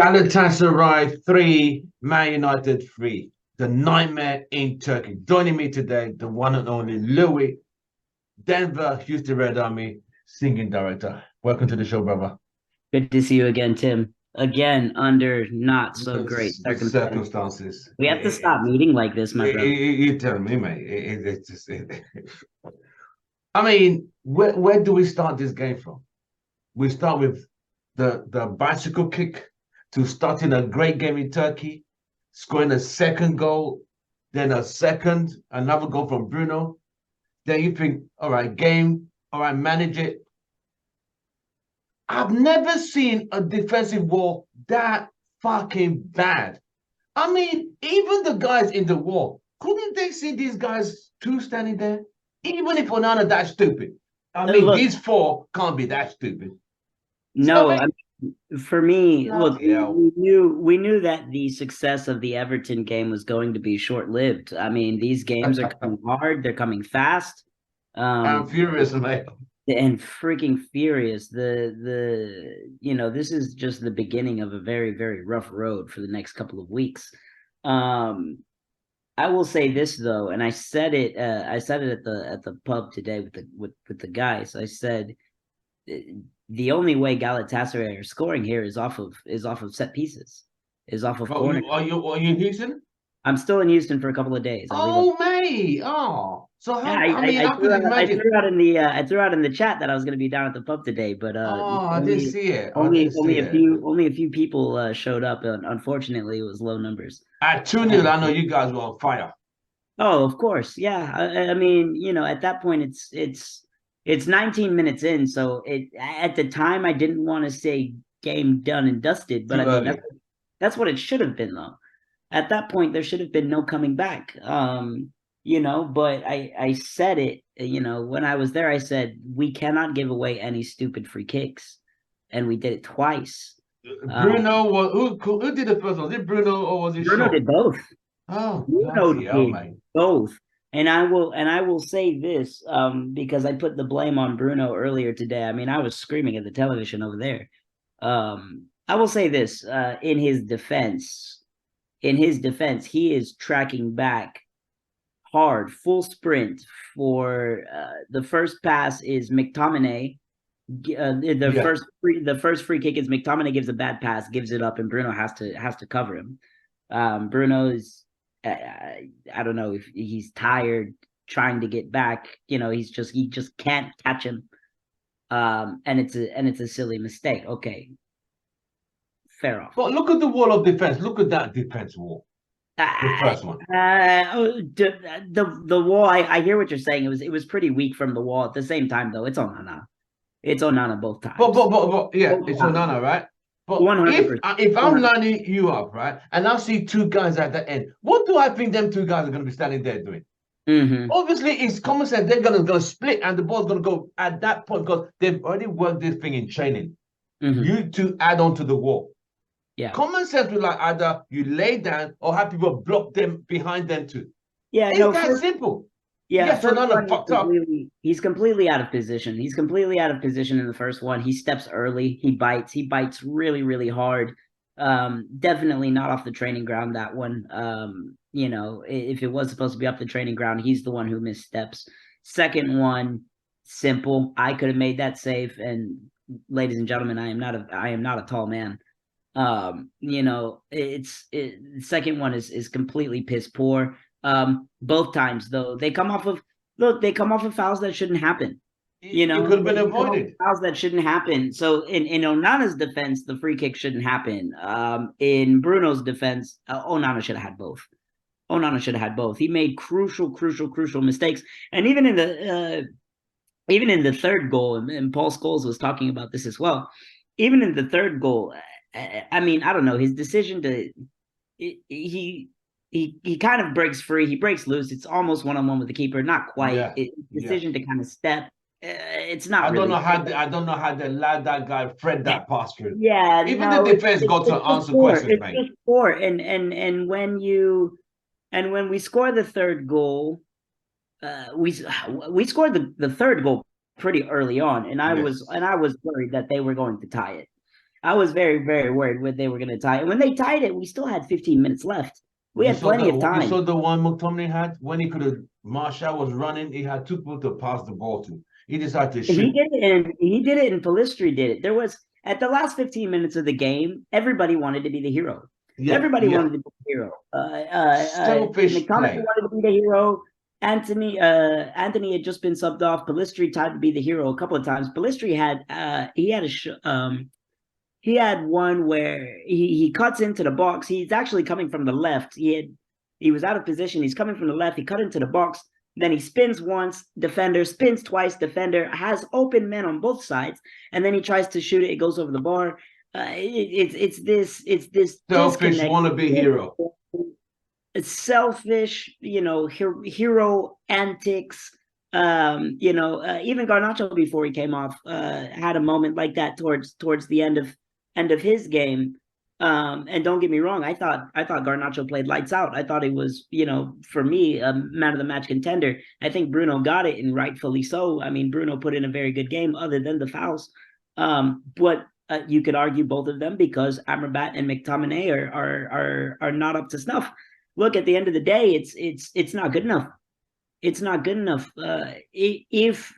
Galatasaray 3, Man United 3. The nightmare in Turkey. Joining me today, the one and only Louis, Denver, Houston Red Army, singing director. Welcome to the show, brother. Good to see you again, Tim. Again, under not so great The circumstances. circumstances. We have to stop meeting like this, my brother. You tell me, mate. It's just. I mean, where do we start this game from? We start with the bicycle kick to starting a great game in Turkey, scoring a second goal, then another goal from Bruno. Then you think, all right, game, all right, manage it. I've never seen a defensive wall that fucking bad. I mean, even the guys in the wall, couldn't they see these guys two standing there? Even if ONANA that stupid. I mean, Look, these four can't be that stupid. So, no, I mean, for me, look, yeah. we knew that the success of the Everton game was going to be short-lived. I mean, these games are coming hard, they're coming fast. I'm Um, furious, mate. and freaking furious. This is just the beginning of a very, very rough road for the next couple of weeks. Um, I will say this though, and I said it at the pub today with the guys. I said the only way Galatasaray are scoring here is off of set pieces, is off of Oh, corner. are you in Houston? I'm still in Houston for a couple of days. I leave on. Oh, mate. Oh, so Yeah, how? I mean, I could imagine. I threw out in the chat that I was going to be down at the pub today, but Oh, I didn't see it. I didn't see it. only a few people showed up, and unfortunately, it was low numbers. At 2-0, I know you guys were on fire. Oh, of course, yeah. I mean, at that point, it's 19 minutes in, so at the time I didn't want to say game done and dusted, but Too I mean early. that's what it should have been though. At that point, there should have been no coming back. But I said it, when I was there, I said we cannot give away any stupid free kicks, and we did it twice. Bruno was who did the first one? Did Bruno or was it Bruno Shaw? did both. Oh, Bruno bloody hell, did mate. both. And I will say this, because I put the blame on Bruno earlier today. I mean, I was screaming at the television over there. I will say this, in his defense, he is tracking back hard, full sprint for the first pass is McTominay. Yeah. The first free kick is McTominay gives a bad pass, gives it up, and Bruno has to cover him. Bruno's I don't know if he's tired trying to get back. He just can't catch him. And it's a silly mistake. Okay, fair off. But look at the wall of defense. Look at that defense wall. The Uh, first one. the wall. I hear what you're saying. It was pretty weak from the wall. At the same time, though, it's ONANA. It's ONANA both times. But yeah, Both it's times. Onana, right? But One hundred percent. if I'm 100%. lining you up, right, and I see two guys at the end, what do I think them two guys are going to be standing there doing? Mm-hmm. Obviously, it's common sense. They're gonna split, and the ball's gonna go at that point because they've already worked this thing in training. Mm-hmm. You to add on to the wall. Yeah. Common sense will like either you lay down or have people block them behind them too. Yeah. It's No. that simple. Yeah. Yes, First Onana one, fucked up. he's completely out of position. He's completely out of position in the first one. He steps early. He bites. He bites really, really hard. Definitely not off the training ground, that one. If it was supposed to be off the training ground, he's the one who missteps. Second one, simple. I could have made that save. And ladies and gentlemen, I am not a tall man. Second one is completely piss poor. Both times though, they come off of fouls that shouldn't happen. It could have been They come off avoided. fouls that shouldn't happen. So in Onana's defense, the free kick shouldn't happen. In Bruno's defense, Onana should have had both. Onana should have had both. He made crucial, crucial, crucial mistakes, and even in the third goal, and Paul Scholes was talking about this as well. Even in the third goal, I mean, I don't know, his decision to he kind of breaks free, he breaks loose. It's almost one-on-one with the keeper, not quite. Yeah, yeah. Decision to kind of step. It's not I don't really. know how I don't know how they allowed that guy Fred that pass through. Yeah, Even the no, defense got to it's just answer poor. questions, It's mate. just poor. And when we score the third goal, we scored the third goal pretty early on, and I Yes. was worried that they were going to tie it. I was very, very worried when they were going to tie it. And when they tied it, we still had 15 minutes left. We had plenty of time. You saw the one McTominay had when he could have. Marshall was running. He had two people to pass the ball to. He decided to shoot. He did it, and Pellistri did it. There was at the last 15 minutes of the game, everybody wanted to be the hero. Yeah, everybody wanted to be the hero. Selfish McTominay wanted to be the hero. Anthony had just been subbed off. Pellistri tried to be the hero a couple of times. Pellistri he had one where he cuts into the box. He's actually coming from the left. He was out of position. He's coming from the left. He cut into the box. Then he spins once, defender, spins twice, defender, has open men on both sides, and then he tries to shoot it. It goes over the bar. It's this selfish wannabe hero. It's selfish, hero antics. Even Garnacho before he came off had a moment like that towards the end of his game. And don't get me wrong, I thought Garnacho played lights out. I thought he was, for me, a man of the match contender. I think Bruno got it, and rightfully so. I mean, Bruno put in a very good game, other than the fouls. But you could argue both of them because Amrabat and McTominay are not up to snuff. Look, at the end of the day, it's not good enough. It's not good enough. If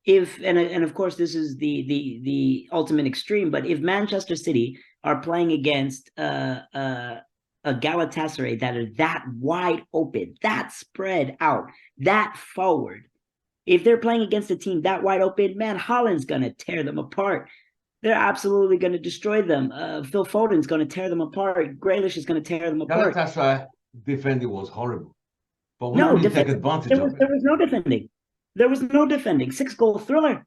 and of course this is the ultimate extreme, but if Manchester City are playing against a Galatasaray that are that wide open, that spread out, that forward, if they're playing against a team that wide open, man, Haaland's gonna tear them apart. They're absolutely going to destroy them. Phil Foden's going to tear them apart. Grealish is going to tear them apart. Galatasaray defending was horrible, but we didn't take advantage of it. There was no defending. There was no defending. 6-goal thriller.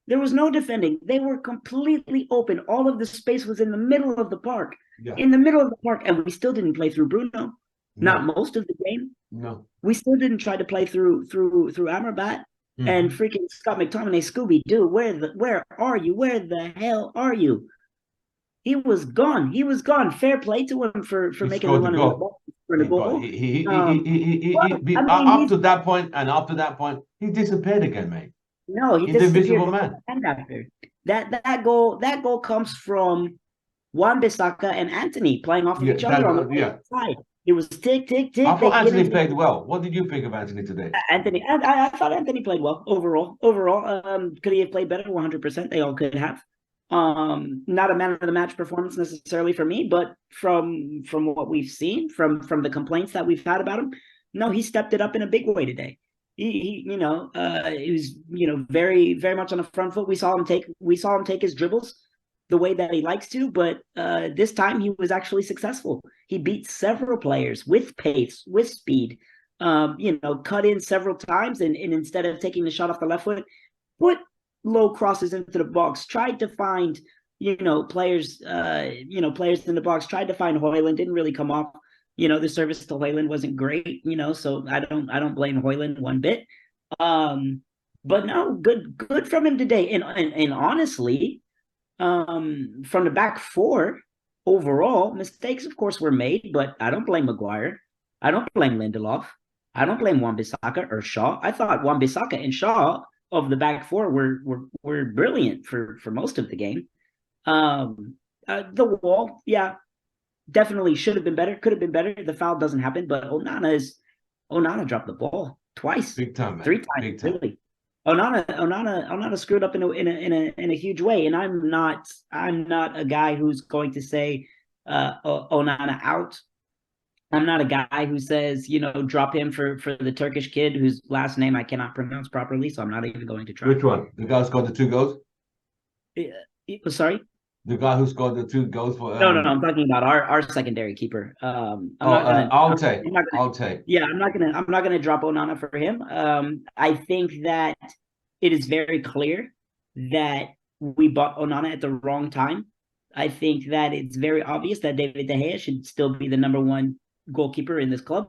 There was no defending. They were completely open. All of the space was in the middle of the park. Yeah. In the middle of the park, and we still didn't play through Bruno. No. Not most of the game. No. We still didn't try to play through Amrabat. Mm-hmm. And freaking Scott McTominay, Scooby-Doo, where are you? Where the hell are you? He was gone. He was gone. Fair play to him for making the run of the ball. For the goal. Up to that point, and after that point, he disappeared again, mate. No, he's the invisible man. And after that goal comes from Wan-Bissaka and Anthony playing off of each other on the side. It was tick, tick, tick. I thought Anthony played well. What did you think of Anthony today? I thought Anthony played well overall. Could he have played better? 100%. They all could have. Not a man of the match performance necessarily for me, but from what we've seen, from the complaints that we've had about him, no, he stepped it up in a big way today. He was very, very much on the front foot. We saw him take his dribbles the way that he likes to, but this time he was actually successful. He beat several players with pace, with speed, cut in several times, and instead of taking the shot off the left foot, put low crosses into the box, tried to find, players in the box, tried to find Højlund, didn't really come off. The service to Højlund wasn't great, so I don't blame Højlund one bit. But no, good from him today. And honestly, from the back four, overall, mistakes, of course, were made, but I don't blame Maguire. I don't blame Lindelof. I don't blame Wan-Bissaka or Shaw. I thought Wan-Bissaka and Shaw of the back four were brilliant for most of the game. The wall, yeah, definitely should have been better, could have been better. The foul doesn't happen, but Onana dropped the ball twice. Big time, man. 3 times, Big time. Really. Onana screwed up in a huge way, and I'm not a guy who's going to say Onana out. I'm not a guy who says drop him for the Turkish kid whose last name I cannot pronounce properly, so I'm not even going to try. Which one? The guy who scored the 2 goals? Sorry. The guy who scored the 2 goals for. No. I'm talking about our secondary keeper. I'll take. Yeah, I'm not gonna drop Onana for him. I think that it is very clear that we bought Onana at the wrong time. I think that it's very obvious that David De Gea should still be the number 1 goalkeeper in this club,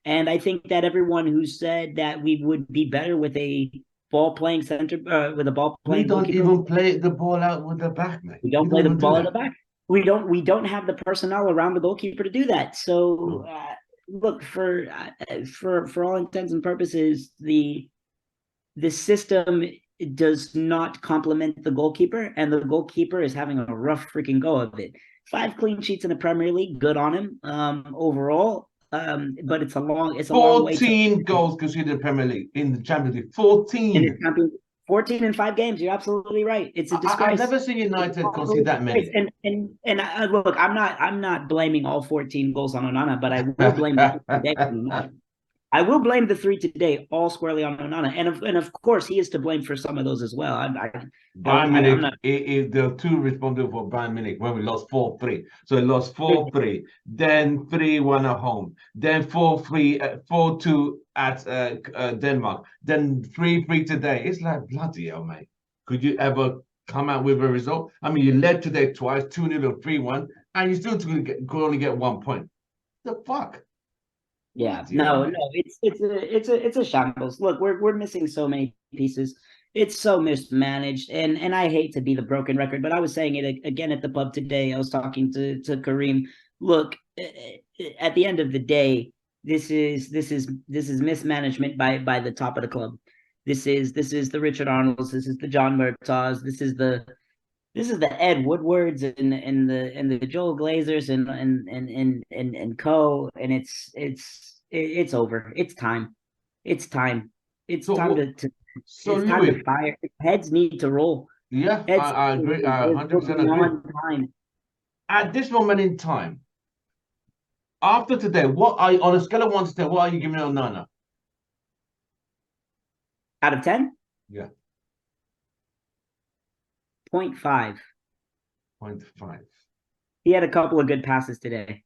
and I think that everyone who said that we would be better with a ball-playing center, with a ball-playing goalkeeper. We don't even play the ball out with the back, man. We don't play the ball at the back. We don't have the personnel around the goalkeeper to do that. So, look, for all intents and purposes, the system does not complement the goalkeeper, and the goalkeeper is having a rough freaking go of it. 5 clean sheets in the Premier League, good on him overall. But it's a long way to 14 goals conceded in the Premier League, in the Champions League. 14. 14 in 5 games. You're absolutely right. It's a disgrace. I've never seen United concede that many. And look, I'm not blaming all 14 goals on ONANA, but I will blame the 3 today. I will blame the 3 today all squarely on ONANA, and of course he is to blame for some of those as well. Bayern Munich, the 2 responsible for Bayern Munich when we lost 4-3. So we lost 4-3, then 3-1 at home, then 4-3, 4-2 at Denmark, then 3-3 today. It's like, bloody hell, mate. Could you ever come out with a result? I mean, you led today twice, 2-0 or 3-1, and you still could only get 1 point. The fuck? Yeah, no, it's a shambles. Look, we're missing so many pieces. It's so mismanaged, and I hate to be the broken record, but I was saying it again at the pub today. I was talking to Kareem. Look, at the end of the day, this is mismanagement by the top of the club. This is the Richard Arnolds. This is the John Murtaughs. This is the Ed Woodwards and the Joel Glazers and co. And it's over. It's time. It's time. It's time to fire. Heads need to roll. Yeah, I agree. I 100% agree. At this moment in time, after today, what are you, on a scale of 1 to 10, what are you giving ONANA? Out of 10? Yeah. 0.5. 0.5. He had a couple of good passes today.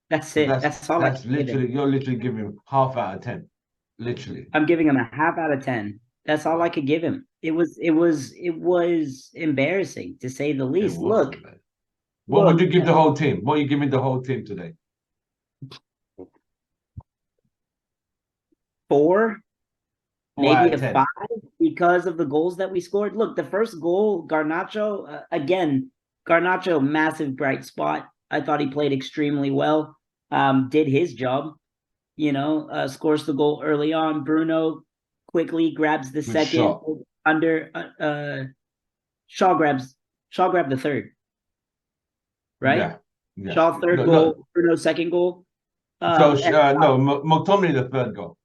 That's it. That's all. That's literally, you're literally giving him half out of 10. Literally. I'm giving him a half out of 10. That's all I could give him. It was embarrassing, to say the least. Look. What would you give the whole team? What are you giving the whole team today? 4, maybe a 5, because of the goals that we scored. Look, the first goal, Garnacho, Garnacho, massive bright spot. I thought he played extremely well. Did his job, scores the goal early on. Bruno quickly grabs the second shot. Under Shaw grabbed the third. Right? Yeah. Shaw third goal, Bruno second goal. McTominay the third goal.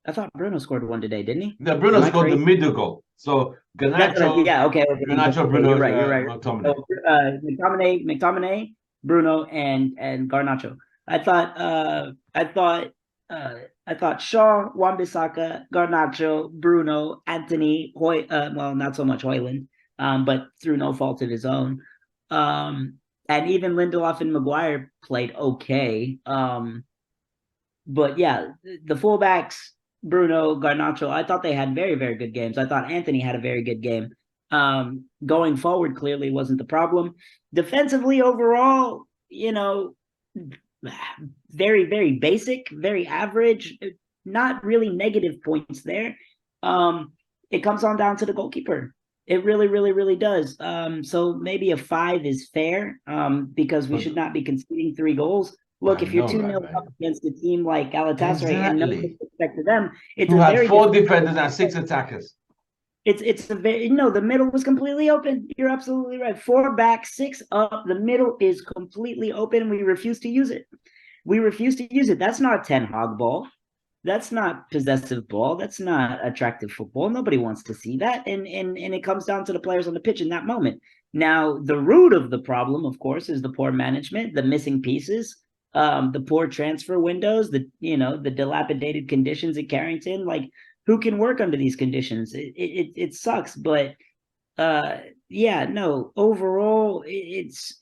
I thought Bruno scored one today, didn't he? No, Bruno scored the middle goal. So Garnacho, Garnacho, Bruno, you're right. McTominay. So, McTominay, Bruno, and Garnacho. I thought Shaw, Wan-Bissaka, Garnacho, Bruno, Anthony, well, not so much Højlund, but through no fault of his own. And even Lindelof and Maguire played okay. But yeah, the fullbacks, Bruno, Garnacho, I thought they had very, very good games. I thought Anthony had a very good game. Going forward, clearly wasn't the problem. Defensively, overall, very, very basic, very average, not really negative points there. It comes on down to the goalkeeper. It really, really, really does. So maybe a 5 is fair, because we should not be conceding 3 goals. Look, if you're 2-0 up against a team like Galatasaray, and no disrespect to them, it's who had 4 defenders and 6 attackers. It's a very, the middle was completely open. You're absolutely right. 4 back, 6 up. The middle is completely open. We refuse to use it. That's not a 10 hog ball. That's not possessive ball. That's not attractive football. Nobody wants to see that. And it comes down to the players on the pitch in that moment. Now, the root of the problem, of course, is the poor management, the missing pieces, the poor transfer windows, the dilapidated conditions at Carrington. Like, who can work under these conditions? It sucks, but overall it's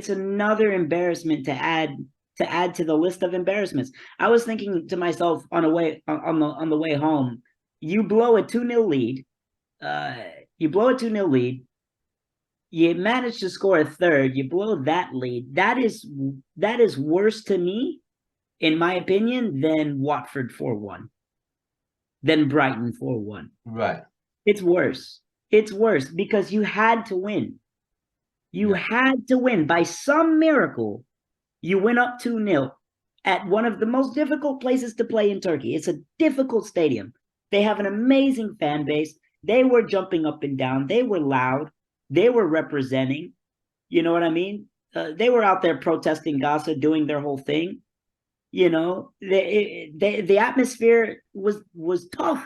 another embarrassment to add to the list of embarrassments. I was thinking to myself on the way home, you blow a 2-0 lead, you manage to score a third, you blow that lead. That is worse to me, in my opinion, than Watford 4-1, than Brighton 4-1. Right. It's worse. It's worse because you had to win. You had to win. By some miracle, you went up 2-0 at one of the most difficult places to play in Turkey. It's a difficult stadium. They have an amazing fan base. They were jumping up and down. They were loud. They were representing. You know what I mean? They were out there protesting Gaza, doing their whole thing. You know, the atmosphere was tough.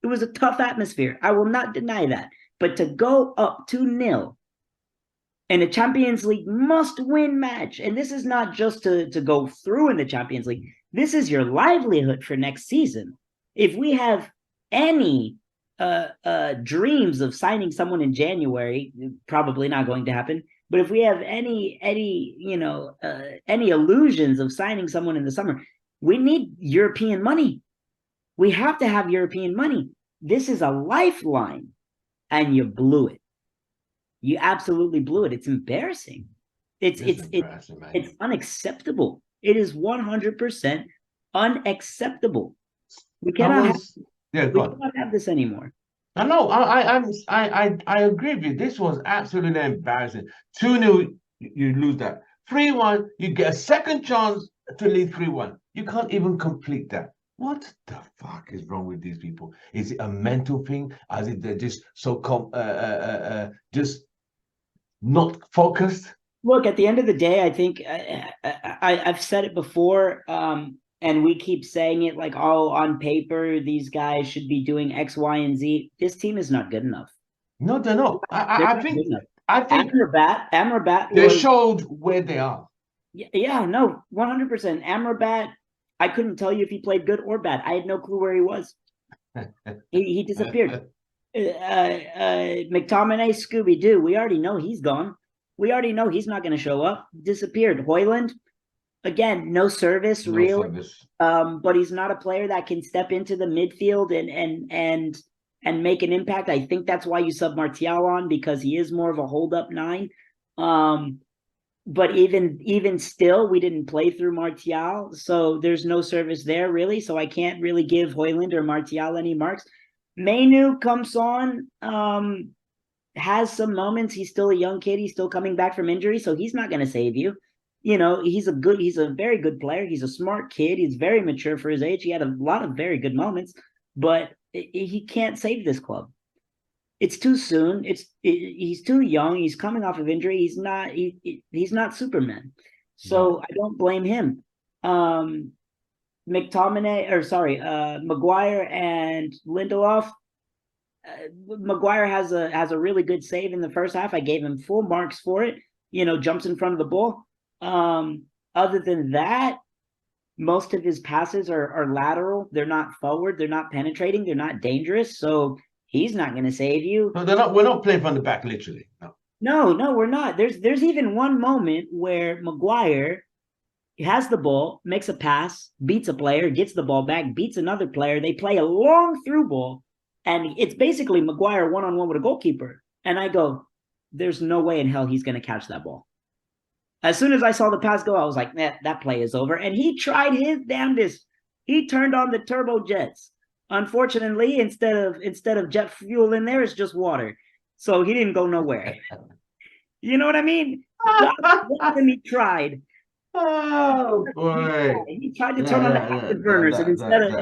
It was a tough atmosphere. I will not deny that. But to go up 2-0 in a Champions League must-win match, and this is not just to go through in the Champions League. This is your livelihood for next season. If we have any dreams of signing someone in January, probably not going to happen. But if we have any illusions of signing someone in the summer, we need European money. We have to have European money. This is a lifeline, and you blew it. You absolutely blew it. It's embarrassing. It's unacceptable. It is 100% unacceptable. We cannot have this anymore. I know. I agree with you. This was absolutely embarrassing. 2-0, you lose that. 3-1, you get a second chance to lead 3-1. You can't even complete that. What the fuck is wrong with these people? Is it a mental thing? Is it they're just so just not focused? Look, at the end of the day, I think I've said it before, and we keep saying it like, oh, on paper, these guys should be doing X, Y, and Z. This team is not good enough. No, they're not. I think Amrabat they showed where they are. Yeah, no, 100%. Amrabat, I couldn't tell you if he played good or bad. I had no clue where he was. he disappeared. McTominay, Scooby-Doo, we already know he's gone. We already know he's not going to show up. Disappeared. Højlund, again, no service, really. But he's not a player that can step into the midfield and make an impact. I think that's why you sub Martial on, because he is more of a hold-up 9. But even still, we didn't play through Martial, so there's no service there, really. So I can't really give Højlund or Martial any marks. Mainu comes on, has some moments. He's still a young kid. He's still coming back from injury, so he's not going to save you. You know, he's a very good player. He's a smart kid. He's very mature for his age. He had a lot of very good moments, but he can't save this club. It's too soon. He's too young. He's coming off of injury. He's not Superman. So I don't blame him. Maguire and Lindelof. Maguire has a really good save in the first half. I gave him full marks for it. You know, jumps in front of the ball. Other than that, most of his passes are lateral. They're not forward. They're not penetrating. They're not dangerous. So he's not going to save you. No, they're not. We're not playing from the back, literally. No, we're not. There's even one moment where Maguire has the ball, makes a pass, beats a player, gets the ball back, beats another player. They play a long through ball, and it's basically Maguire one-on-one with a goalkeeper. And I go, there's no way in hell he's going to catch that ball. As soon as I saw the pass go, I was like, that play is over. And he tried his damnedest. He turned on the turbo jets. Unfortunately, instead of jet fuel in there, it's just water. So he didn't go nowhere. You know what I mean? He tried. Oh boy! He tried to turn on the afterburners, and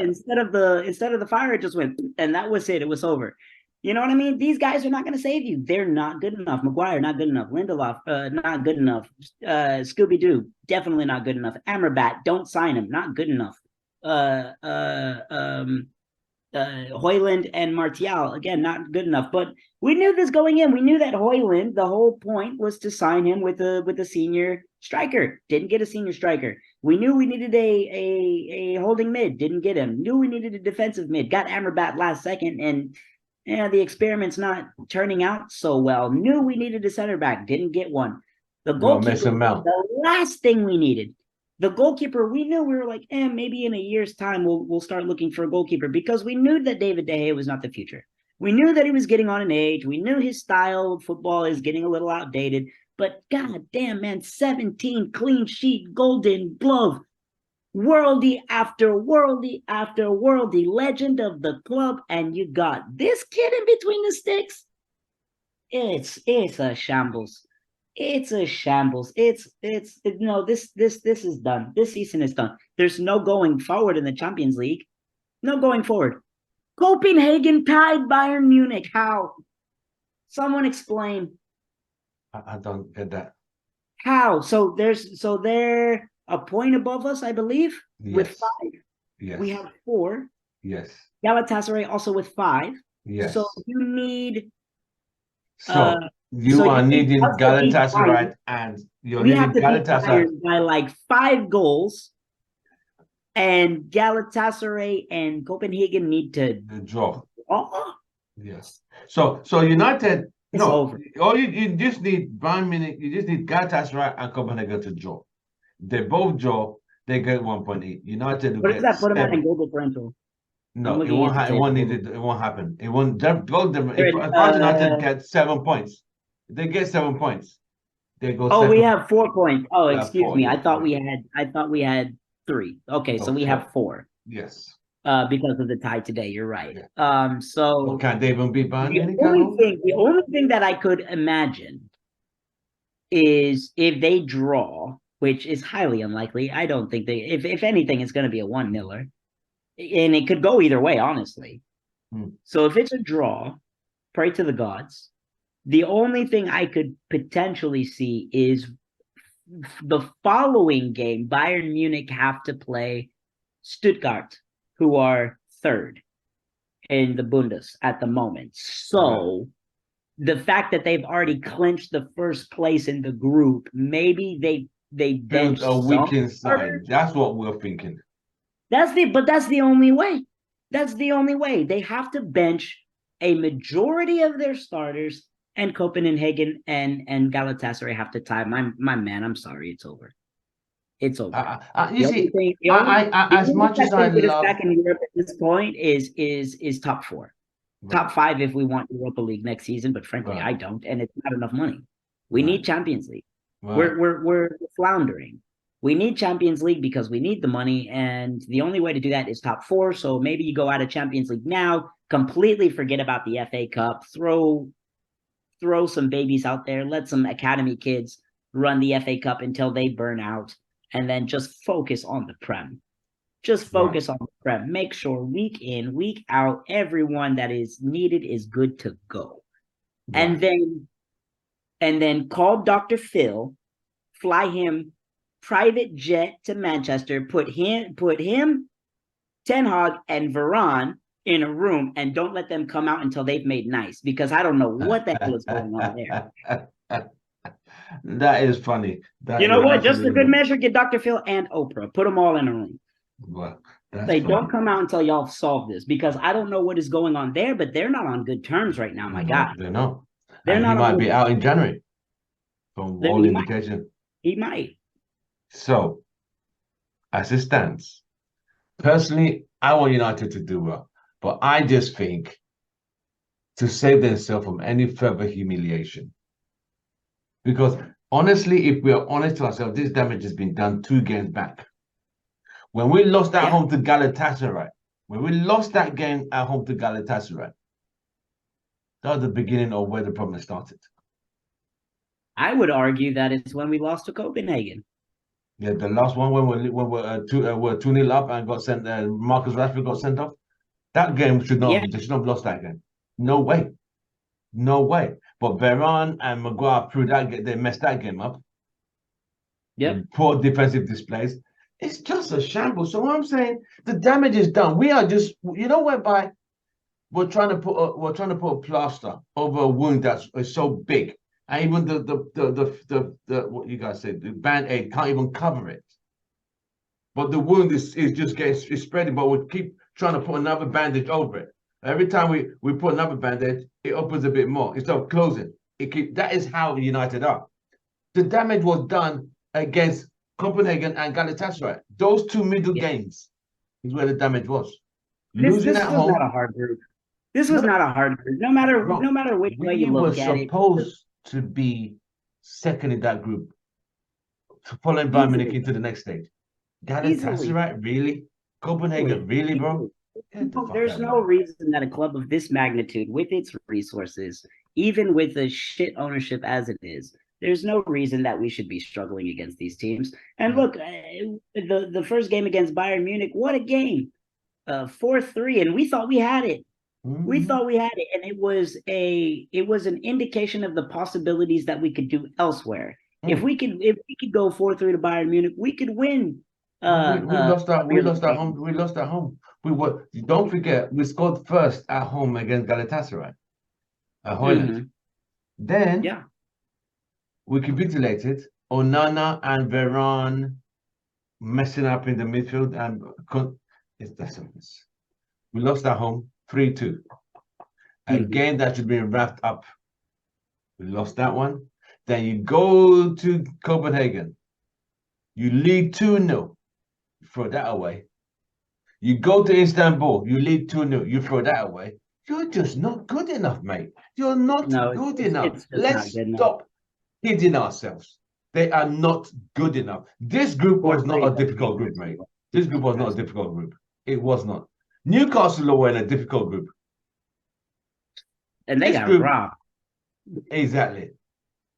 instead of the fire, it just went, and that was it. It was over. You know what I mean? These guys are not going to save you. They're not good enough. Maguire, not good enough. Lindelof, not good enough. Scooby-Doo, definitely not good enough. Amrabat, don't sign him. Not good enough. Højlund and Martial, again, not good enough. But we knew this going in. We knew that Højlund, the whole point was to sign him with a senior striker. Didn't get a senior striker. We knew we needed a holding mid. Didn't get him. Knew we needed a defensive mid. Got Amrabat last second, and the experiment's not turning out so well. Knew we needed a center back. Didn't get one. The goalkeeper, the last thing we needed. The goalkeeper, we knew, we were like, maybe in a year's time we'll start looking for a goalkeeper, because we knew that David De Gea was not the future. We knew that he was getting on in age. We knew his style of football is getting a little outdated. But god damn, man, 17 clean sheet, golden glove, worldy after worldy after worldy, legend of the club, and you got this kid in between the sticks. It's a shambles. It's a shambles. This is done. This season is done. There's no going forward in the Champions League. No going forward. Copenhagen tied Bayern Munich. How? Someone explain. I don't get that. How? So they're a point above us, I believe, with Yes. 5. Yes. We have 4. Yes. Galatasaray also with 5. Yes. So you need So you so are you need needing us to beat Bayern. Galatasaray and you're We needing have to beat Galatasaray Bayern by like 5 goals, and Galatasaray and Copenhagen need to the draw. draw. Yes. So United, It's no, over. all you just need Bayern Munich, you just need Galatasaray and Copenhagen to draw. They both draw, they get 1.8. United will What does get that put them at in 7. goal differential? I'm No, it looking won't. at the It won't table. need it. It won't happen. It won't. Both them. They're If in, France United get 7 points, they get 7 points. They go. Oh, we second. have 4 points. Oh, We have excuse 4. me. Yeah, I thought we had 3. Okay, no, so we 4. have 4. Yes. Because of the tie today. You're right. Yeah. Um, Well, so can't they even beat Bayern Munich? the only thing that I could imagine is if they draw, which is highly unlikely. I don't think they. If anything, it's going to be a 1-0, and it could go either way, honestly. So if it's a draw, pray to the gods. The only thing I could potentially see is the following game, Bayern Munich have to play Stuttgart, who are 3rd in the Bundes at the moment. So the fact that they've already clinched the first place in the group, maybe they bench a weak some inside. starters. That's what we're thinking. That's the only way. That's the only way. They have to bench a majority of their starters, and Copenhagen and Galatasaray have to tie. My man, I'm sorry, it's over. It's over. You see, the as only much as I put us love, back in Europe at this point is top 4, top 5 if we want Europa League next season. But frankly, I don't, and it's not enough money. We need Champions League. We're floundering. We need Champions League because we need the money, and the only way to do that is top 4. So maybe you go out of Champions League now, completely forget about the FA Cup, throw some babies out there, let some academy kids run the FA Cup until they burn out, and then just focus on the Prem. Just focus on the Prem. Make sure week in, week out, everyone that is needed is good to go. And then call Dr. Phil, fly him private jet to Manchester, put him, Ten Hag, and Varane in a room, and don't let them come out until they've made nice, because I don't know what the hell is going on there. That is funny. You know what? Just a good measure, get Dr. Phil and Oprah. Put them all in a room. Well, don't come out until y'all solve this, because I don't know what is going on there, but they're not on good terms right now, my God. They're not. They're not. He might be out in January, from all indication. He might. So, as it stands, personally, I want United to do well, but I just think to save themselves from any further humiliation. Because honestly, if we are honest to ourselves, this damage has been done 2 games back. When we lost at home to Galatasaray, that was the beginning of where the problem started. I would argue that it's when we lost to Copenhagen. Yeah, the last one when we're 2-0 up and got sent. Marcus Rashford got sent off. That game should not. They should not have lost that game. No way. But Varane and Maguire proved that they messed that game up. Yeah. Poor defensive displays. It's just a shambles. So what I'm saying, the damage is done. We are just, whereby we're trying to put a plaster over a wound that's so big. And even the what you guys said, the band-aid can't even cover it. But the wound is spreading, but we keep trying to put another bandage over it. Every time we put another bandage, it opens a bit more instead of closing. That is how United are. The damage was done against Copenhagen and Galatasaray. Those 2 middle games is where the damage was. Losing at home. This was not a hard group. This was not a hard group. No matter which way you look at it. We were supposed to be second in that group, following Bayern Munich into the next stage. Galatasaray, really? Copenhagen, really, bro? There's no reason that a club of this magnitude, with its resources, even with the shit ownership as it is, there's no reason that we should be struggling against these teams. And look, the first game against Bayern Munich, what a game. 4-3, and we thought we had it. We Mhm. thought we had it, and it was an indication of the possibilities that we could do elsewhere. Mm. If we could go 4-3 to Bayern Munich, we could win. And we lost that we Premier lost League at home. game. We lost at home. We were don't forget we scored first at home against Galatasaray at Holland. Mm-hmm. Then Yeah. we capitulated. Onana and Veron messing up in the midfield and it's decimals. We lost at home 3-2. A Mm-hmm. game that should be wrapped up. We lost that one. Then you go to Copenhagen. You lead 2-0. You throw that away. You go to Istanbul. You lead 2-0. You throw that away. You're just not good enough, mate. You're not No, good enough. it's just not Let's good enough. stop kidding ourselves. They are not good enough. This group was not 4-3 a doesn't difficult mean group, it's mate. good. This group was not a difficult group. It was not. Newcastle were in a difficult group. And they This got group, robbed. exactly.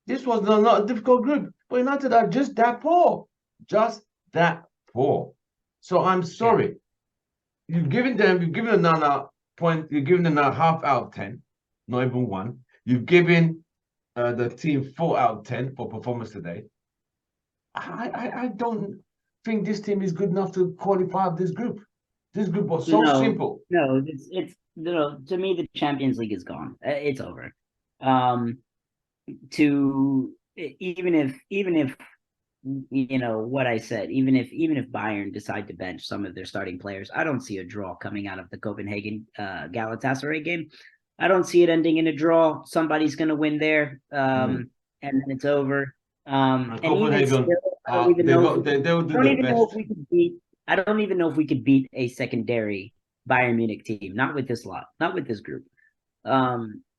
This was not a difficult group. But United are just that poor. Just that poor. So I'm sorry. Yeah. You've given Onana point, you've given them a half out of 10, not even one. You've given the team 4 out of 10 for performance today. I don't think this team is good enough to qualify this group. This group was so No, simple. no, it's no, to me the Champions League is gone. It's over. Um, to even if you know what I said, even if Bayern decide to bench some of their starting players, I don't see a draw coming out of the Copenhagen Galatasaray game. I don't see it ending in a draw. Somebody's going to win there, and then it's over. And even Copenhagen, still, I don't even know if they will I do don't their even know if best. we could beat. I don't even know if we could beat a secondary Bayern Munich team. Not with this lot. Not with this group.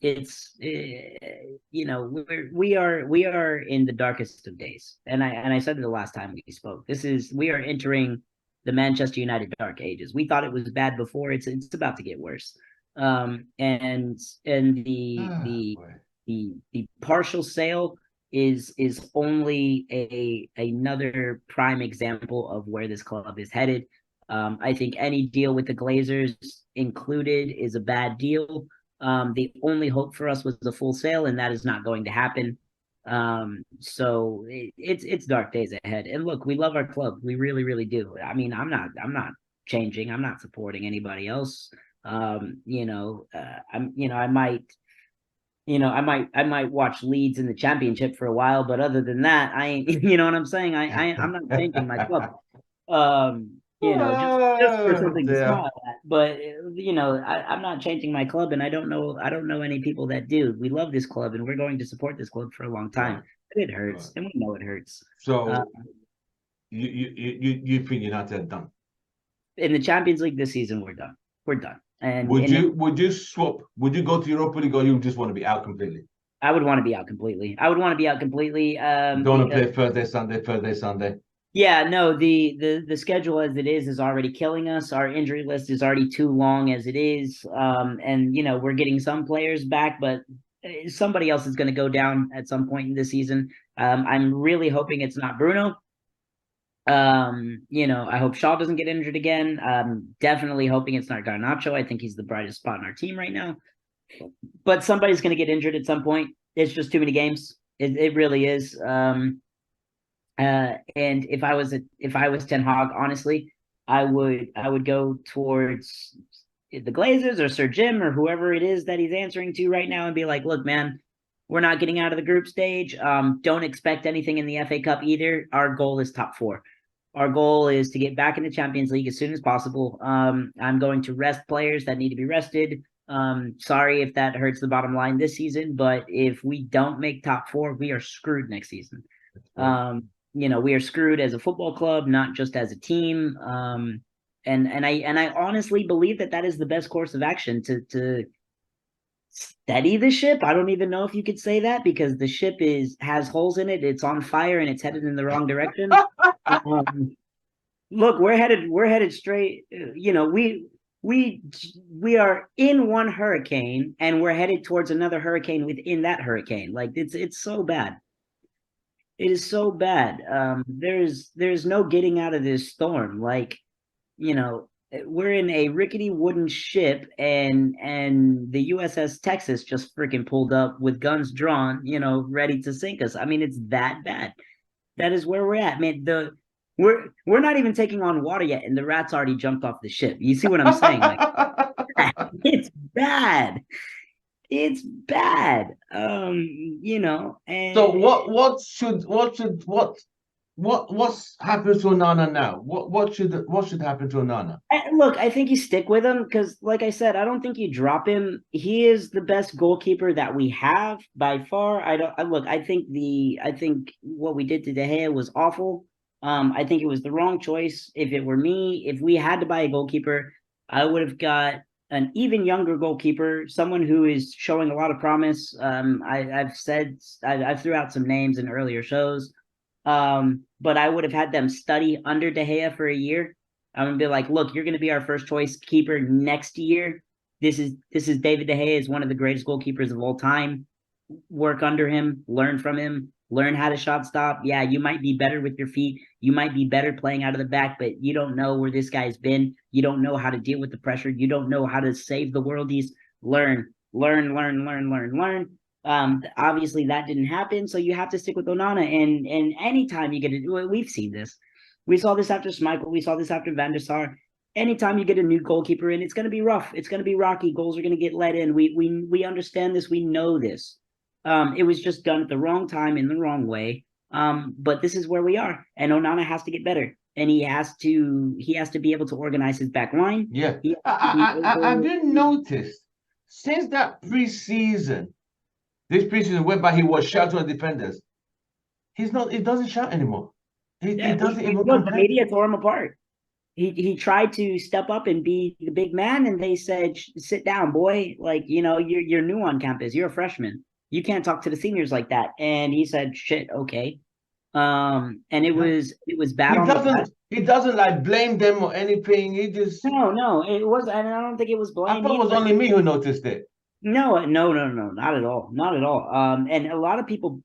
It's you know we are in the darkest of days, and I said it the last time we spoke. We are entering the Manchester United dark ages. We thought it was bad before. It's about to get worse. And the partial sale is only another prime example of where this club is headed. I think any deal with the Glazers included is a bad deal. The only hope for us was the full sale, and that is not going to happen. So it's dark days ahead. And look, we love our club. We really, really do. I mean, I'm not changing. I'm not supporting anybody else. I might, I might watch Leeds in the championship for a while, but other than that, I ain't, you know what I'm saying? I'm not changing my club. Just for Oh, something to dear. smile at. But I'm not changing my club, and I don't know any people that do. We love this club, and we're going to support this club for a long time. Right. But it hurts, Right. and we know it hurts. So you think United are done? In the Champions League this season, we're done. We're done. And Would you swap? Would you go to Europa League or you just want to be out completely? I would want to be out completely. I would want to be out completely. You don't want to Because play Thursday, Sunday. yeah, no, the schedule as it is already killing us. Our injury list is already too long as it is. And we're getting some players back, but somebody else is going to go down at some point in the season. I'm really hoping it's not Bruno. I hope Shaw doesn't get injured again. Definitely hoping it's not Garnacho. I think he's the brightest spot in our team right now. But somebody's going to get injured at some point. It's just too many games. It really is. And if I was Ten Hag, honestly, I would go towards the Glazers or Sir Jim or whoever it is that he's answering to right now and be like, look, man, we're not getting out of the group stage. Don't expect anything in the FA Cup either. Our goal is top 4. Our goal is to get back in the Champions League as soon as possible. I'm going to rest players that need to be rested. Sorry if that hurts the bottom line this season, but if we don't make top 4, we are screwed next season. We are screwed as a football club, not just as a team. And I honestly believe that is the best course of action to steady the ship. I don't even know if you could say that because the ship has holes in it. It's on fire and it's headed in the wrong direction. Look, we're headed straight. We are in one hurricane and we're headed towards another hurricane within that hurricane. Like it's so bad. It is so bad. There's no getting out of this storm. Like, we're in a rickety wooden ship, and the USS Texas just freaking pulled up with guns drawn, ready to sink us. I mean, it's that bad. That is where we're at, man. We're not even taking on water yet, and the rats already jumped off the ship. You see what I'm saying? Like, it's bad. It's bad. So And what's happened to Onana now? What should happen to Onana? look, I think you stick with him because, like I said, I don't think you drop him. He is the best goalkeeper that we have by far. I don't look. I think what we did to De Gea was awful. I think it was the wrong choice. If it were me, if we had to buy a goalkeeper, I would have got an even younger goalkeeper, someone who is showing a lot of promise. I've threw out some names in earlier shows, but I would have had them study under De Gea for a year. I'm gonna be like, look, you're gonna be our first choice keeper next year. This is David De Gea is one of the greatest goalkeepers of all time. Work under him, learn from him, learn how to shot stop. Yeah, you might be better with your feet. You might be better playing out of the back, but you don't know where this guy's been. You don't know how to deal with the pressure. You don't know how to save the worldies. Learn, learn, learn, learn, learn, learn. Obviously that didn't happen, so you have to stick with Onana. And anytime you get it, we've seen this. We saw this after Schmeichel. We saw this after Van der Sar. Anytime you get a new goalkeeper in, it's going to be rough. It's going to be rocky. Goals are going to get let in. We understand this. We know this. It was just done at the wrong time in the wrong way. But this is where we are, and Onana has to get better, and he has to be able to organize his back line. Yeah, have you noticed since that preseason, this preseason whereby he was shouting at defenders, he doesn't shout anymore. He doesn't even look, the media tore him apart. He tried to step up and be the big man, and they said, "Sit down, boy. Like, you're new on campus. You're a freshman. You can't talk to the seniors like that." And he said, "Shit, okay." And it was bad on the press. He doesn't like blame them or anything. He just No, it was, and I don't think it was I blame thought it was either. only me who noticed it. No, not at all, not at all. And a lot of people,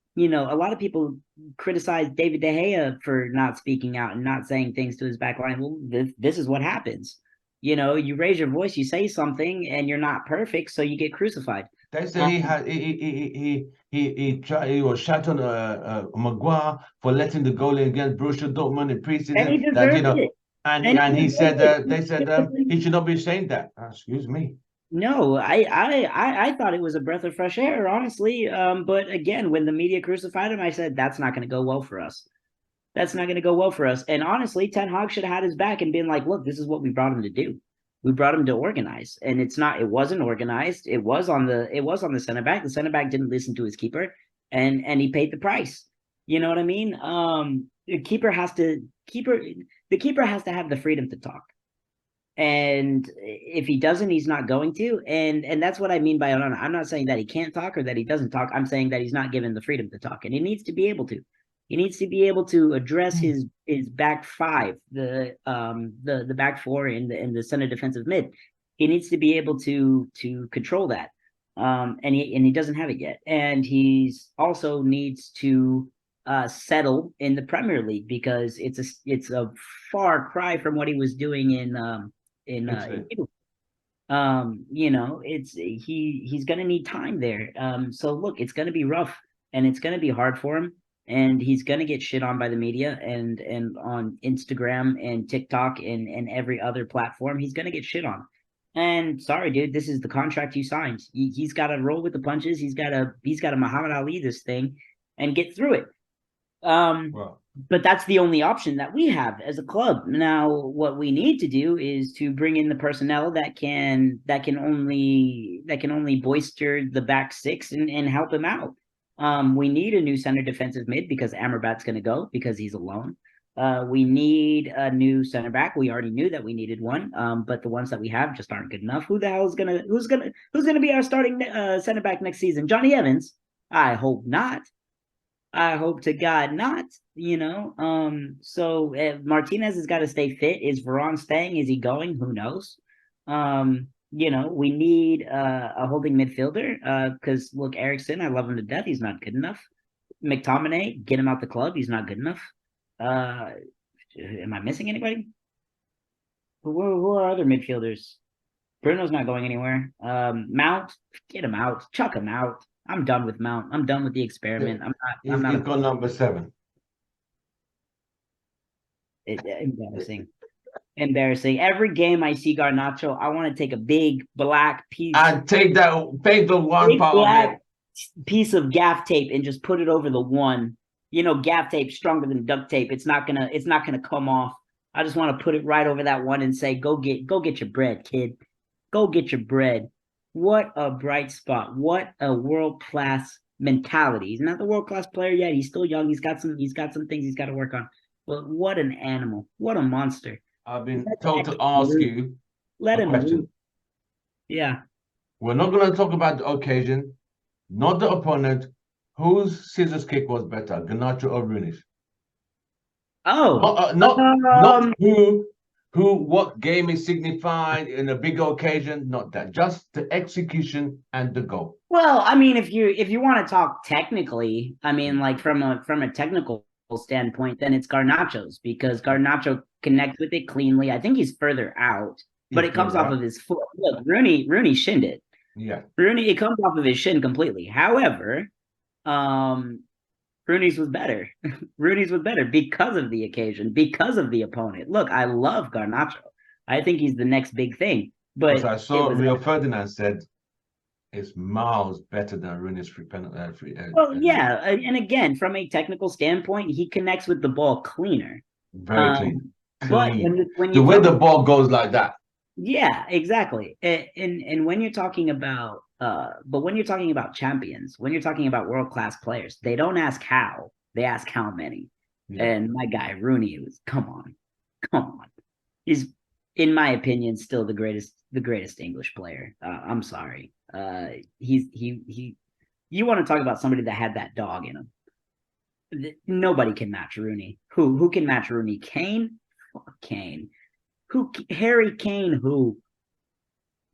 criticize David De Gea for not speaking out and not saying things to his back line. Well, this is what happens. You raise your voice, you say something, and you're not perfect, so you get crucified. They say he was shouting Maguire for letting the goal in against Borussia Dortmund in And preseason. he deserved it. And he said they said he should not be saying that. Excuse me. No, I thought it was a breath of fresh air, honestly. But again, when the media crucified him, I said that's not going to go well for us. That's not going to go well for us. And honestly, Ten Hag should have had his back and been like, "Look, this is what we brought him to do. We brought him to organize, and it's not. It wasn't organized. It was on the center back. The center back didn't listen to his keeper, and he paid the price. You know what I mean? The keeper has to have the freedom to talk. And if he doesn't, he's not going to. And that's what I mean by Onana. I'm not saying that he can't talk or that he doesn't talk. I'm saying that he's not given the freedom to talk, and he needs to be able to. He needs to be able to address his back five, the back four in the center defensive mid. He needs to be able to control that. And he doesn't have it yet. And he's also needs to settle in the Premier League because it's a far cry from what he was doing in he's going to need time there. So look, it's going to be rough and it's going to be hard for him, and he's going to get shit on by the media and on Instagram and TikTok and every other platform. He's going to get shit on. And sorry, dude, this is the contract you signed. He's got to roll with the punches. He's got to Muhammad Ali this thing and get through it. Wow. But that's the only option that we have as a club. Now, what we need to do is to bring in the personnel that can only bolster the back six and help him out. We need a new center defensive mid because Amrabat's going to go because he's alone. We need a new center back. We already knew that we needed one, but the ones that we have just aren't good enough. Who's gonna be our starting center back next season? Johnny Evans? I hope not. I hope to God not, So Martinez has got to stay fit. Is Varane staying? Is he going? Who knows? We need a holding midfielder because look, Eriksson, I love him to death. He's not good enough. McTominay, get him out the club. He's not good enough. Am I missing anybody? Who are other midfielders? Bruno's not going anywhere. Mount, get him out. Chuck him out. I'm done with Mount. I'm done with the experiment. I'm not He's got number 7. embarrassing. Embarrassing. Every game I see Garnacho, I want to take a big black piece. And take the one part of it. Piece of gaff tape and just put it over the one. You know, gaff tape stronger than duct tape. It's not gonna come off. I just want to put it right over that one and say, go get your bread, kid. Go get your bread. What a bright spot. What a world-class mentality. He's not the world-class player yet. He's still young. He's got some things he's got to work on. But what an animal. What a monster. I've been told to ask you a question. Move. Yeah. We're not going to talk about the occasion, not the opponent. Whose scissors kick was better, Garnacho or Rooney's? Oh, not what game is signified in a bigger occasion, not that. Just the execution and the goal. Well, I mean, if you want to talk technically, I mean, like from a technical standpoint, then it's Garnacho's, because Garnacho connects with it cleanly. I think he's further out, but it comes off of his foot. Look, Rooney shinned it. Yeah. It comes off of his shin completely. However, Rooney's was better. Rooney's was better because of the occasion, because of the opponent. Look, I love Garnacho. I think he's the next big thing. But I saw Rio Ferdinand said it's miles better than Rooney's free penalty. Well, yeah, and again, from a technical standpoint, he connects with the ball cleaner. Very clean. But when the way the ball goes like that. Yeah, exactly. And when you're talking about but when you're talking about champions, when you're talking about world-class players, they don't ask how, they ask how many. Yeah. And my guy Rooney was come on. He's, in my opinion, still the greatest English player. I'm sorry. You want to talk about somebody that had that dog in him. Nobody can match Rooney. Who can match Rooney? Kane? Fuck Kane. Harry Kane, who?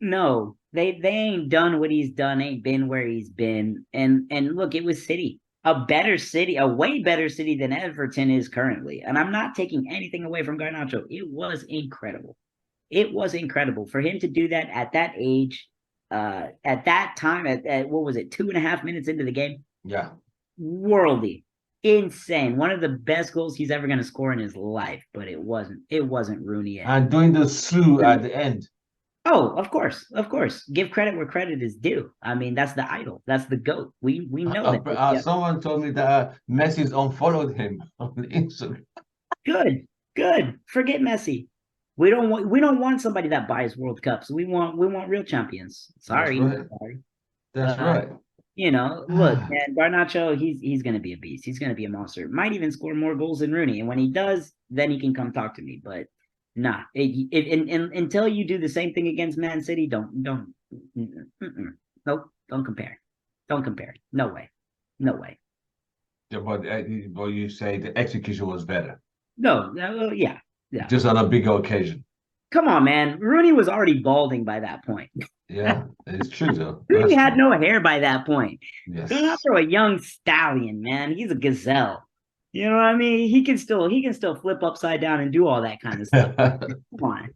No, they ain't done what he's done, ain't been where he's been. And look, it was City, a way better City than Everton is currently. And I'm not taking anything away from Garnacho. It was incredible. It was incredible for him to do that at that age, at that time, at what was it, 2.5 minutes into the game? Yeah. Worldy. Insane. One of the best goals he's ever going to score in his life, but it wasn't Rooney. And doing the slew at the end. Oh, of course. Give credit where credit is due. I mean, that's the idol. That's the GOAT. We know that. Someone told me that Messi's unfollowed him on Instagram. Good. Forget Messi. We don't want somebody that buys World Cups. We want real champions. Sorry. That's right. You know, look, man, Garnacho, he's going to be a beast. He's going to be a monster. Might even score more goals than Rooney. And when he does, then he can come talk to me. But nah, until you do the same thing against Man City, don't compare. Don't compare. No way. Yeah, but you say the execution was better. No, yeah. Just on a bigger occasion. Come on, man. Rooney was already balding by that point. Yeah, it's true though. Rooney had no hair by that point. Yes. Don't throw a young stallion, man. He's a gazelle. You know what I mean? He can still flip upside down and do all that kind of stuff. Come on.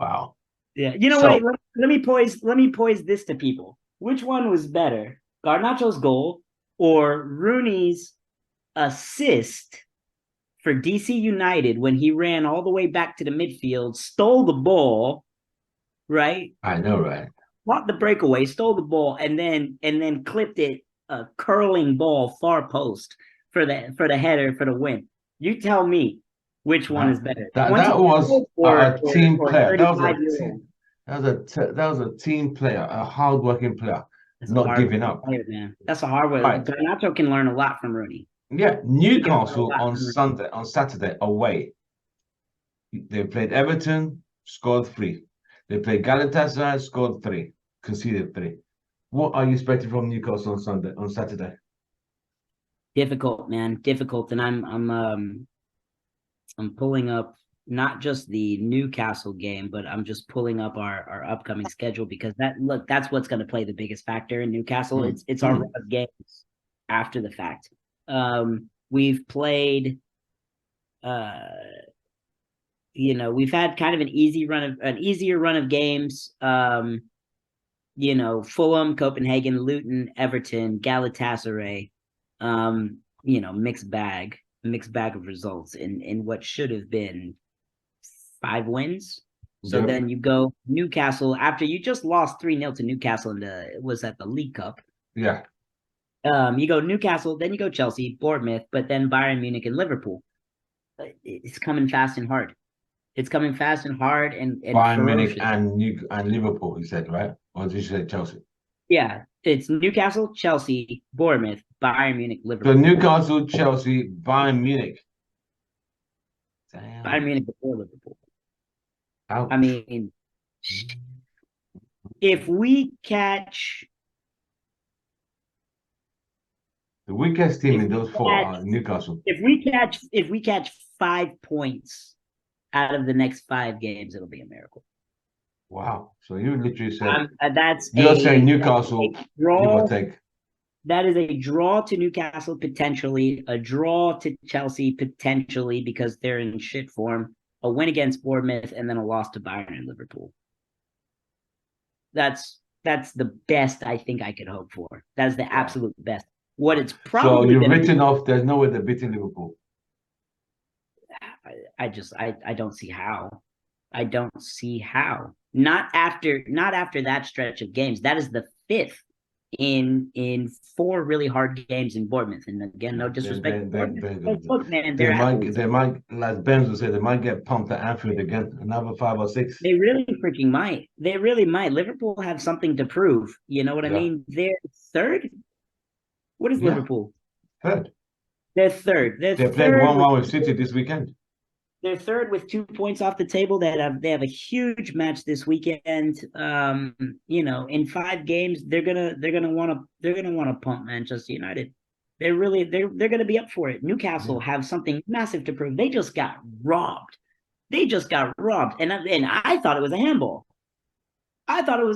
Wow. Yeah. You know what? Let me poise this to people. Which one was better? Garnacho's goal or Rooney's assist for DC United when he ran all the way back to the midfield, stole the ball, right? I know, right? Caught the breakaway, stole the ball, and then clipped it, a curling ball far post for the header for the win. You tell me which one is better. That was a team player. That was a team player, a hardworking player, not giving up. Player, man. That's a hard way. Right. Garnacho can learn a lot from Rooney. Yeah, Newcastle on Saturday away. They played Everton, scored 3. They played Galatasaray, scored 3, conceded 3. What are you expecting from Newcastle on Saturday? Difficult, man. Difficult. And I'm pulling up not just the Newcastle game, but I'm just pulling up our upcoming schedule because that's what's going to play the biggest factor in Newcastle. It's our games after the fact. We've played we've had kind of an easier run of games. Fulham, Copenhagen, Luton, Everton, Galatasaray. Mixed bag of results in what should have been 5 wins. So Yep. then you go Newcastle after you just lost 3-0 to Newcastle was at the League Cup. Yeah. You go Newcastle, then you go Chelsea, Bournemouth, but then Bayern Munich and Liverpool. It's coming fast and hard. It's coming fast and hard and Bayern Munich ferocious. and Liverpool, you said, right? Or did you say Chelsea? Yeah, it's Newcastle, Chelsea, Bournemouth, Bayern Munich, Liverpool. So Newcastle, Chelsea, Bayern Munich. Damn. Bayern Munich before Liverpool. Ouch. I mean, if we catch the weakest team in those four are Newcastle. If we catch 5 points out of the next 5 games, it'll be a miracle. Wow. So you literally said you're saying Newcastle, give or take. That is a draw to Newcastle potentially, a draw to Chelsea potentially because they're in shit form, a win against Bournemouth, and then a loss to Bayern and Liverpool. That's the best I think I could hope for. That's the absolute best. What it's probably so you've written off. There's no way they're beating Liverpool. I don't see how. I don't see how. Not after that stretch of games. That is the 5th in 4 really hard games in Bournemouth. And again, no disrespect. They might, like Ben will say, they might get pumped at Anfield again, another 5 or 6. They really freaking might. They really might. Liverpool have something to prove. You know what I mean? They're 3rd. What is Liverpool? 3rd. They're 3rd. They played 1-1 with City this weekend. They're 3rd with 2 points off the table. They have a huge match this weekend. In 5 games, they're gonna want to pump Manchester United. They're gonna be up for it. Newcastle have something massive to prove. They just got robbed. And I thought it was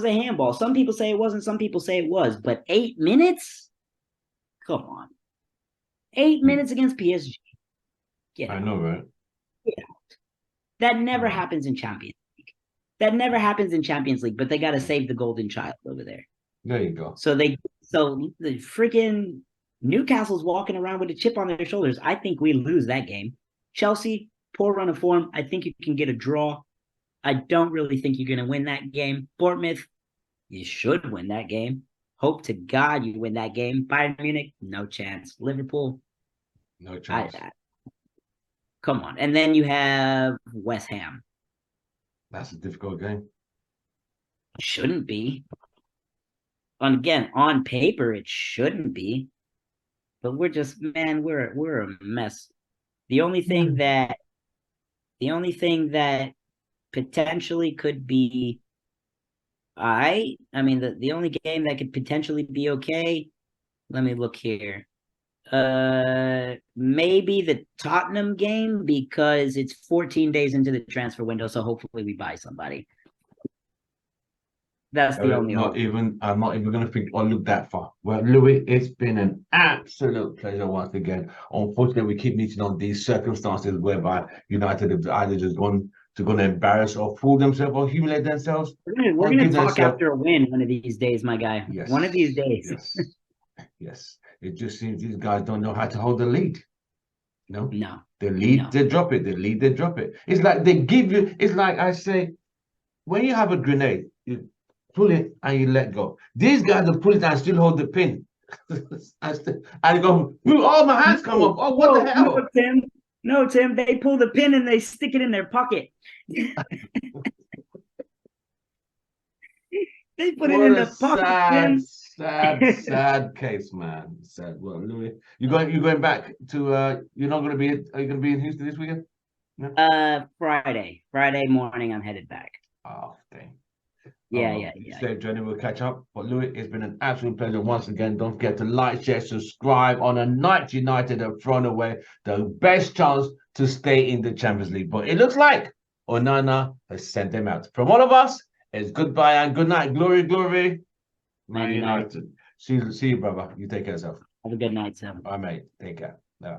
a handball. Some people say it wasn't. Some people say it was. But 8 minutes? Come on. 8 minutes against PSG. I know, right? Yeah. That never happens in Champions League. But they got to save the golden child over there. There you go. So the freaking Newcastle's walking around with a chip on their shoulders. I think we lose that game. Chelsea, poor run of form. I think you can get a draw. I don't really think you're going to win that game. Bournemouth, you should win that game. Hope to God you win that game. Bayern Munich, no chance. Liverpool, no chance. Come on. And then you have West Ham. That's a difficult game. Shouldn't be. And again, on paper, it shouldn't be. But we're a mess. The only thing that potentially could be the only game that could potentially be okay. Let me look here. Maybe the Tottenham game because it's 14 days into the transfer window, so hopefully we buy somebody. That's the only. I'm not even going to think or look that far. Well, Louis, it's been an absolute pleasure once again. Unfortunately, we keep meeting on these circumstances whereby United have either just gone to embarrass or fool themselves or humiliate themselves. We're going to talk after a win one of these days, my guy. Yes. One of these days. Yes. It just seems these guys don't know how to hold the lead. No. They lead, they drop it. They lead, they drop it. It's like they give you. It's like I say, when you have a grenade, you pull it and you let go. These guys will pull it and still hold the pin. and go, oh, my hands come up. Oh, what the hell? No, Tim. They pull the pin and they stick it in their pocket. They put it in the pocket. Sad case, man. Sad. Well, Louis, you're going back to you're not going to be. Are you going to be in Houston this weekend? No? Friday morning. I'm headed back. Oh, dang. Yeah. Safe journey. We'll catch up. But Louis, it's been an absolute pleasure once again. Don't forget to like, share, subscribe. On a night United have thrown away the best chance to stay in the Champions League. But it looks like ONANA has sent them out. From all of us, it's goodbye and good night. Glory. Man United. See you, brother. You take care of yourself. Have a good night, Sam. All right, mate. Take care. Bye.